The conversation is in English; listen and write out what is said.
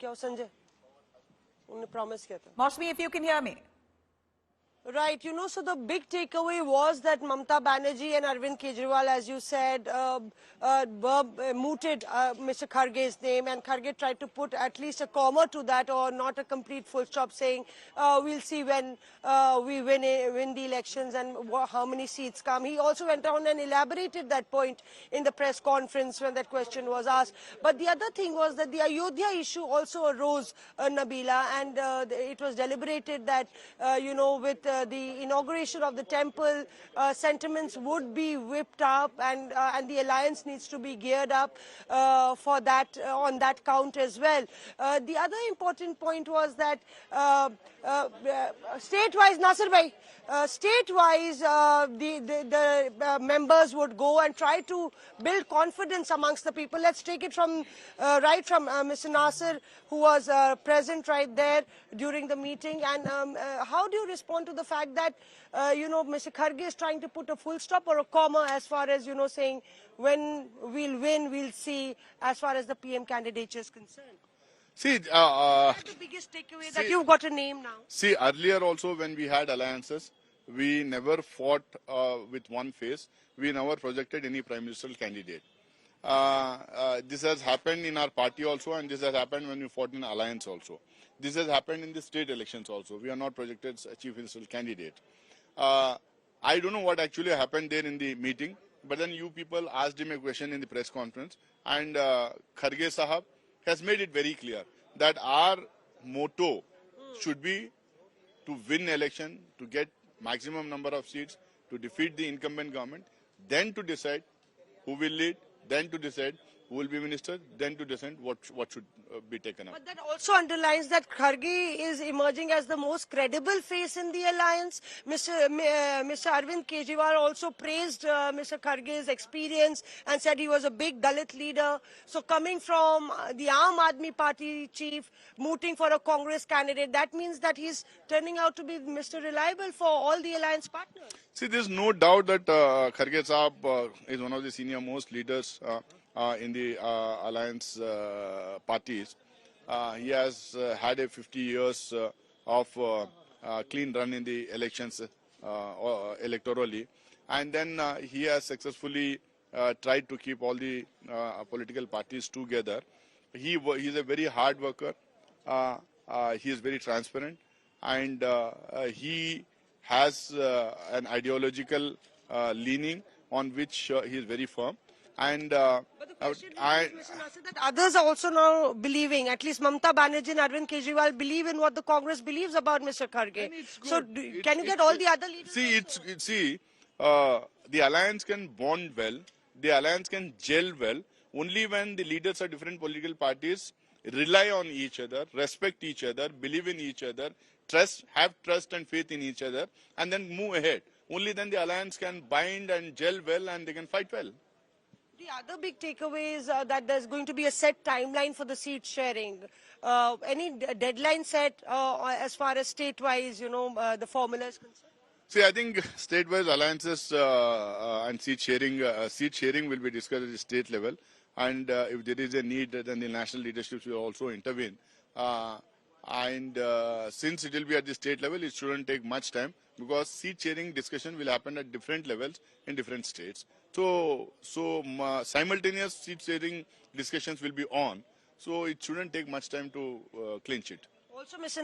Sanjay? उन्होंने promise किया था. Mosmi, if you can hear me. Right, so the big takeaway was that Mamata Banerjee and Arvind Kejriwal, as you said, mooted Mr. Kharge's name, and Kharge tried to put at least a comma to that, or not a complete full stop, saying we'll see when we win the elections and how many seats come. He also went on and elaborated that point in the press conference when that question was asked. But the other thing was that the Ayodhya issue also arose, Nabila, and it was deliberated that, with the inauguration of the temple, sentiments would be whipped up, and the alliance needs to be geared up for that, on that count as well. The other important point was that state-wise, Nasir bhai, state-wise, the members would go and try to build confidence amongst the people. Let's take it from right from Mr. Nasir, who was present right there during the meeting. And how do you respond to the fact that, Mr. Kharge is trying to put a full stop or a comma as far as, saying when we'll win, we'll see, as far as the PM candidature is concerned? See, that's the biggest takeaway, that you've got a name now. See, earlier also when we had alliances, we never fought with one face. We never projected any prime ministerial candidate. This has happened in our party also, and this has happened when we fought in alliance also. This has happened in the state elections also. We are not projected a chief ministerial candidate. I don't know what actually happened there in the meeting, but then you people asked him a question in the press conference, and Kharge Sahab has made it very clear that our motto should be to win election, to get maximum number of seats, to defeat the incumbent government, then to decide who will lead, then to decide who will be minister, then to decide what should be taken up. But that also underlines that Kharge is emerging as the most credible face in the alliance. Mr. Arvind Kejriwal also praised Mr. Kharge's experience and said he was a big Dalit leader. So coming from the Aam Aadmi Party chief, mooting for a Congress candidate, that means that he's turning out to be Mr. Reliable for all the alliance partners. See, there's no doubt that Kharge Sahab is one of the senior most leaders in the alliance parties. He has had a 50 years of clean run in the elections electorally, and then he has successfully tried to keep all the political parties together. He is a very hard worker. He is very transparent, and he has an ideological leaning on which he is very firm. And but the question is, Mr. Nasir, that others are also now believing, at least Mamata Banerjee and Arvind Kejriwal believe in what the Congress believes about Mr. Kharge. So can you get all the other leaders? See, the alliance can bond well, the alliance can gel well, only when the leaders of different political parties rely on each other, respect each other, believe in each other, have trust and faith in each other, and then move ahead. Only then the alliance can bind and gel well, and they can fight well. The other big takeaway is that there's going to be a set timeline for the seat sharing. Any deadline set as far as state-wise, the formula is concerned? See, I think state-wise alliances and seat sharing will be discussed at the state level. And if there is a need, then the national leadership will also intervene. Since it will be at the state level, it shouldn't take much time, because seat sharing discussion will happen at different levels in different states. So simultaneous seat sharing discussions will be on. So it shouldn't take much time to clinch it. Also, Mr.